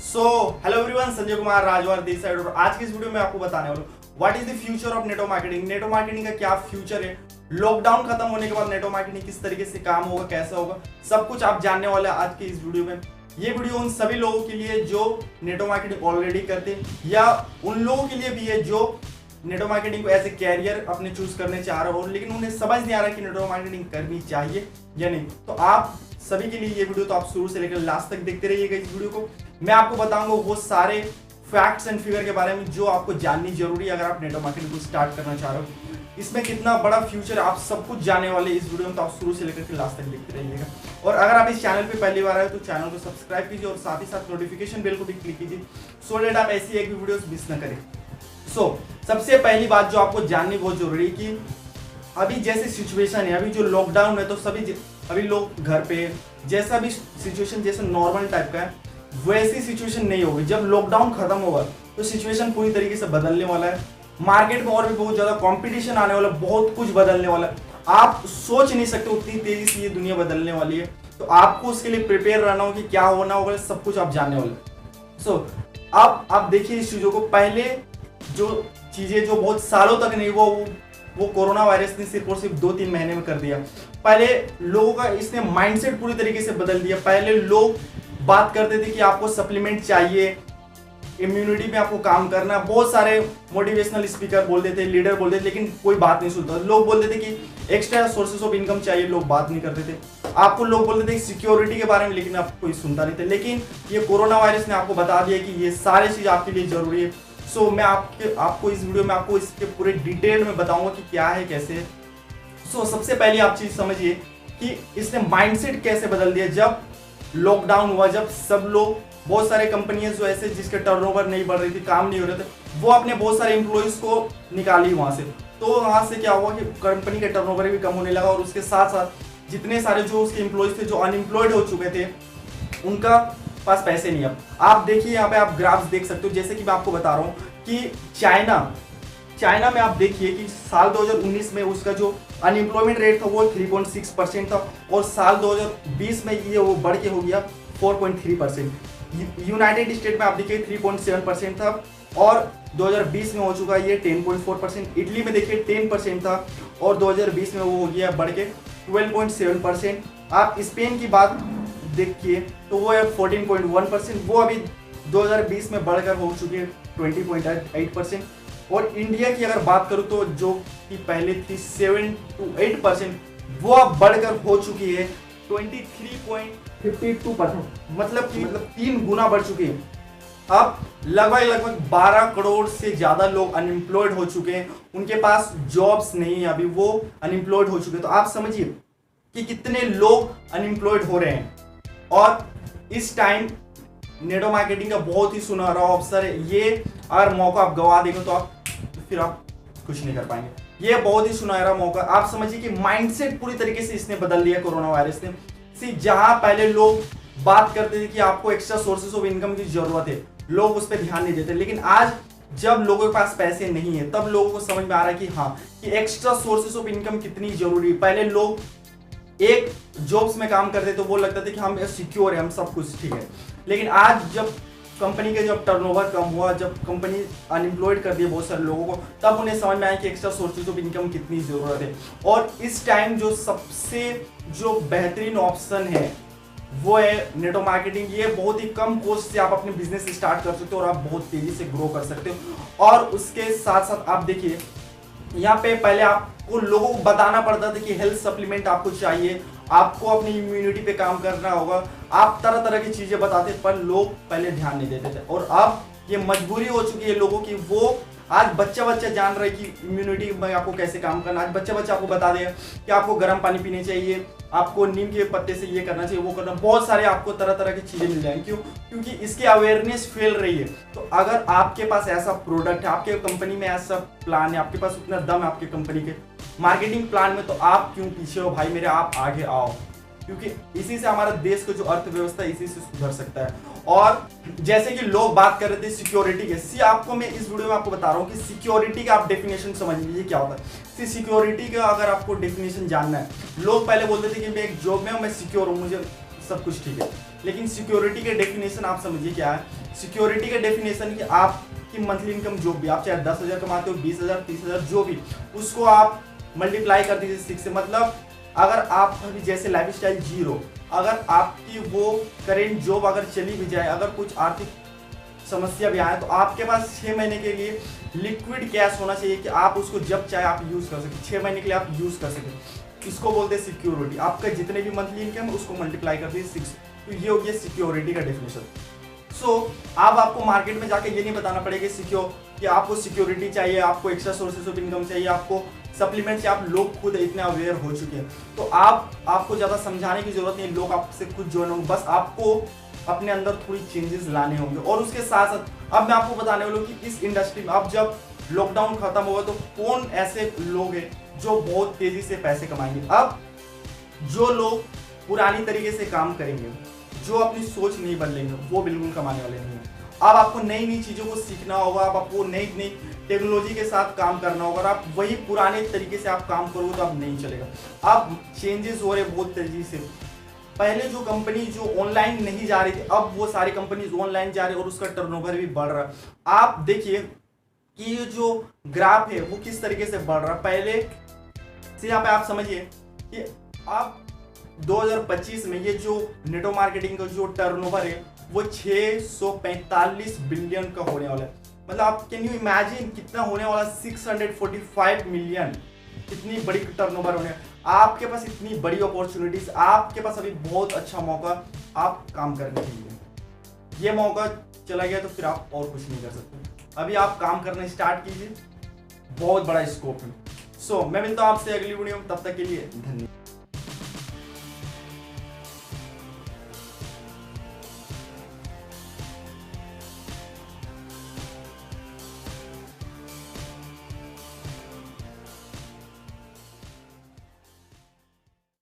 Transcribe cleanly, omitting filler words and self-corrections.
So hello everyone, Sanjay Kumar राजवार this side. और आज की इस वीडियो में आपको बताने वाला हूँ what is the future of network marketing. Network marketing का क्या फ्यूचर है, लॉकडाउन खत्म होने के बाद नेटवर्क मार्केटिंग किस तरीके से काम होगा, कैसा होगा, सब कुछ आप जानने वाले हैं आज की इस वीडियो में। ये वीडियो उन सभी लोगों के लिए जो नेटवर्क मार्केटिंग ऑलरेडी करते हैं या उन लोगों के लिए भी है जो नेटवर्क मार्केटिंग को एज ए कैरियर अपने चूज करने चाह रहे हो लेकिन उन्हें समझ नहीं आ रहा कि नेटवर्क मार्केटिंग करनी चाहिए या नहीं। तो आप सभी के लिए ये वीडियो तो आप शुरू से लेकर लास्ट तक देखते रहिएगा। इस वीडियो को मैं आपको बताऊंगा वो सारे फैक्ट्स एंड फिगर के बारे में जो आपको जाननी जरूरी है अगर आप नेटवर्क मार्केटिंग को स्टार्ट करना चाह रहे हो। इसमें कितना बड़ा फ्यूचर है आप सब कुछ जानने वाले इस वीडियो में, तो आप शुरू से लेकर लास्ट तक देखते रहिएगा। और अगर आप इस चैनल पे पहली बार आए तो चैनल को सब्सक्राइब कीजिए और साथ ही साथ नोटिफिकेशन बेल को भी क्लिक कीजिए सो डेट आप ऐसी एक भी वीडियो मिस न करें। सबसे पहली बात जो आपको जाननी बहुत जरूरी है कि अभी जैसे सिचुएशन है, अभी जो लॉकडाउन है तो सभी अभी लोग घर पे, जैसा भी सिचुएशन जैसे नॉर्मल टाइप का है वैसी सिचुएशन नहीं होगी। जब लॉकडाउन खत्म होगा तो सिचुएशन पूरी तरीके से बदलने वाला है। मार्केट में और भी बहुत ज्यादा कंपटीशन आने वाला, बहुत कुछ बदलने वाला है। आप सोच नहीं सकते उतनी तेजी से ये दुनिया बदलने वाली है, तो आपको उसके लिए प्रिपेयर रहना हो कि क्या होना होगा, सब कुछ आप जानने वाले। अब आप देखिए इस चीजों को। पहले जो चीजें जो बहुत सालों तक नहीं वो कोरोना वायरस ने सिर्फ और सिर्फ 2-3 महीने में कर दिया। पहले लोगों का इसने माइंडसेट पूरी तरीके से बदल दिया। पहले लोग बात करते थे कि आपको सप्लीमेंट चाहिए, इम्यूनिटी में आपको काम करना। बहुत सारे मोटिवेशनल स्पीकर बोलते थे, लीडर बोलते थे, लेकिन कोई बात नहीं सुनता। लोग बोलते थे कि एक्स्ट्रा सोर्सेस ऑफ इनकम चाहिए, लोग बात नहीं करते थे। आपको लोग बोलते थे सिक्योरिटी के बारे में, लेकिन आप कोई सुनता नहीं थे। लेकिन ये कोरोना वायरस ने आपको बता दिया कि ये सारी चीज आपके लिए जरूरी है। मैं आपको इस वीडियो में आपको इसके पूरे डिटेल में बताऊंगा कि क्या है, कैसे है। सबसे पहले आप चीज समझिए कि इसने माइंडसेट कैसे बदल दिया। जब लॉकडाउन हुआ, जब सब लोग, बहुत सारे कंपनियां जो ऐसे जिसके टर्नओवर नहीं बढ़ रही थी, काम नहीं हो रहे थे, वो अपने बहुत सारे एम्प्लॉइज को निकाली वहां से। तो वहां से क्या हुआ कि कंपनी के टर्नओवर भी कम होने लगा और उसके साथ साथ जितने सारे जो उसके एम्प्लॉइज थे जो अनएम्प्लॉयड हो चुके थे उनका पास पैसे नहीं। अब आप देखिए यहाँ पे आप ग्राफ्स देख सकते हो। जैसे कि मैं आपको बता रहा हूँ कि चाइना में आप देखिए कि साल 2019 में उसका जो अनएम्प्लॉयमेंट रेट था वो 3.6% था और साल 2020 में ये वो बढ़ के हो गया 4.3%। यूनाइटेड स्टेट में आप देखिए 3.7% था और 2020 में हो चुका है ये 10.4%। इटली में देखिए 10% था और 2020 में वो हो गया बढ़ के 12.7%। आप स्पेन की बात देखिए तो वो है 14.1%, वो अभी 2020 में बढ़कर हो चुकी है 20.8%। और इंडिया की अगर बात करूं तो जो कि पहले थी 7 to 8%, वो अब बढ़कर हो चुकी है 23.52%। मतलब 3 गुना बढ़ चुकी है। अब लगभग 12 करोड़ से ज्यादा लोग अनएम्प्लॉयड हो चुके हैं, उनके पास जॉब्स नहीं है, अभी वो अनएम्प्लॉयड हो चुके हैं। तो आप समझिए कि कितने लोग अनएम्प्लॉयड हो रहे हैं। और इस टाइम नेटवर्क मार्केटिंग का बहुत ही सुनहरा अवसर है। ये अगर मौका आप गवा देंगे तो फिर आप कुछ नहीं कर पाएंगे। ये बहुत ही सुनहरा मौका। आप समझिए कि माइंडसेट पूरी तरीके से इसने बदल दिया कोरोना वायरस ने। जहां पहले लोग बात करते थे कि आपको एक्स्ट्रा सोर्सेस ऑफ इनकम की जरूरत है, लोग उस पर ध्यान नहीं देते। लेकिन आज जब लोगों के पास पैसे नहीं है तब लोगों को समझ में आ रहा है कि हाँ कि एक्स्ट्रा सोर्सेस ऑफ इनकम कितनी जरूरी है। पहले लोग एक जॉब्स में काम करते तो वो लगता था कि हम सिक्योर है, हम सब कुछ ठीक है। लेकिन आज जब कंपनी के जब टर्नओवर कम हुआ, जब कंपनी अनएम्प्लॉयड कर दिए बहुत सारे लोगों को, तब उन्हें समझ में आया कि एक्स्ट्रा सोर्सेज ऑफ इनकम कितनी जरूरत है। और इस टाइम जो सबसे जो बेहतरीन ऑप्शन है वो है नेटवर्क मार्केटिंग। ये बहुत ही कम कॉस्ट से आप अपने बिजनेस स्टार्ट कर सकते हो और आप बहुत तेजी से ग्रो कर सकते हो। और उसके साथ साथ आप देखिए यहाँ पे पहले आपको लोगों को बताना पड़ता था कि हेल्थ सप्लीमेंट आपको चाहिए, आपको अपनी इम्यूनिटी पे काम करना होगा, आप तरह तरह की चीजें बताते पर लोग पहले ध्यान नहीं देते थे। और अब ये मजबूरी हो चुकी है लोगों की। वो आज बच्चा जान रहे कि इम्यूनिटी में आपको कैसे काम करना। आज बच्चा आपको बता देगा कि आपको गर्म पानी पीने चाहिए, आपको नीम के पत्ते से ये करना चाहिए, वो करना। बहुत सारे आपको तरह तरह की चीजें मिल जाएंगी। क्यों? क्योंकि इसकी अवेयरनेस फैल रही है। तो अगर आपके पास ऐसा प्रोडक्ट है, आपके कंपनी में ऐसा प्लान है, आपके पास उतना दम है आपके कंपनी के मार्केटिंग प्लान में, तो आप क्यों पीछे हो भाई मेरे, आप आगे आओ। क्योंकि इसी से हमारा देश का जो अर्थव्यवस्था इसी से सुधर सकता है। और जैसे कि लोग बात कर रहे थे सिक्योरिटी के, आपको मैं इस वीडियो में आपको बता रहा हूँ कि सिक्योरिटी का आप डेफिनेशन समझ लीजिए क्या होता है। सिक्योरिटी का अगर आपको डेफिनेशन जानना है, लोग पहले बोलते थे कि मैं एक जॉब में हूँ, मैं सिक्योर हूँ, मुझे सब कुछ ठीक है। लेकिन सिक्योरिटी के डेफिनेशन आप समझिए क्या है। सिक्योरिटी के डेफिनेशन की आपकी मंथली इनकम जो भी, आप चाहे 10,000 कमाते हो, 20,000, 30,000, जो भी, उसको आप मल्टीप्लाई कर दीजिए 6 से। मतलब अगर आप अभी जैसे लाइफ स्टाइल जीरो, अगर आपकी वो करेंट जॉब अगर चली भी जाए, अगर कुछ आर्थिक समस्या भी आए, तो आपके पास 6 महीने के लिए लिक्विड कैश होना चाहिए कि आप उसको जब चाहे आप यूज कर सकें, 6 महीने के लिए आप यूज कर सकें। इसको बोलते हैं सिक्योरिटी। आपका जितने भी मंथली इनकम है उसको मल्टीप्लाई कर दीजिए 6, तो ये हो गया सिक्योरिटी का डेफिनेशन। सो अब आपको मार्केट में जाके ये नहीं बताना पड़ेगा कि आपको सिक्योरिटी चाहिए, आपको एक्स्ट्रा सोर्सेस ऑफ इनकम चाहिए, आपको सप्लीमेंट चाहिए। आप लोग खुद इतने अवेयर हो चुके हैं, तो आपको ज्यादा समझाने की जरूरत नहीं, लोग आपसे खुद ज्वाइन होंगे। बस आपको अपने अंदर थोड़ी चेंजेस लाने होंगे। और उसके साथ साथ अब मैं आपको बताने वाला हूँ कि इस इंडस्ट्री में अब जब लॉकडाउन खत्म होगा तो कौन ऐसे लोग हैं जो बहुत तेजी से पैसे कमाएंगे। अब जो लोग पुरानी तरीके से काम करेंगे, जो अपनी सोच नहीं बदलेंगे, वो बिल्कुल कमाने वाले नहीं है। अब आपको नई नई चीजों को सीखना होगा, अब आपको नई नई टेक्नोलॉजी के साथ काम करना होगा। और आप वही पुराने तरीके से आप काम करोगे तो अब नहीं चलेगा। अब चेंजेस हो रहे बहुत तेजी से। पहले जो कंपनी जो ऑनलाइन नहीं जा रही थी, अब वो सारी कंपनीज ऑनलाइन जा रही है और उसका टर्नओवर भी बढ़ रहा है। आप देखिए कि ये जो ग्राफ है वो किस तरीके से बढ़ रहा है। पहले से यहाँ पे आप समझिए कि आप 2025 में ये जो नेटवर्क मार्केटिंग का जो टर्नओवर है वो 645 बिलियन का होने वाला है। मतलब आप कैन यू इमेजिन कितना होने वाला, 645 मिलियन। इतनी बड़ी टर्नओवर होने, आपके पास इतनी बड़ी अपॉर्चुनिटीज, आपके पास अभी बहुत अच्छा मौका आप काम करने के लिए। ये मौका चला गया तो फिर आप और कुछ नहीं कर सकते। अभी आप काम करना स्टार्ट कीजिए, बहुत बड़ा स्कोप है। सो मैं मिलता हूं आपसे अगली वीडियो में, तब तक के लिए धन्यवाद।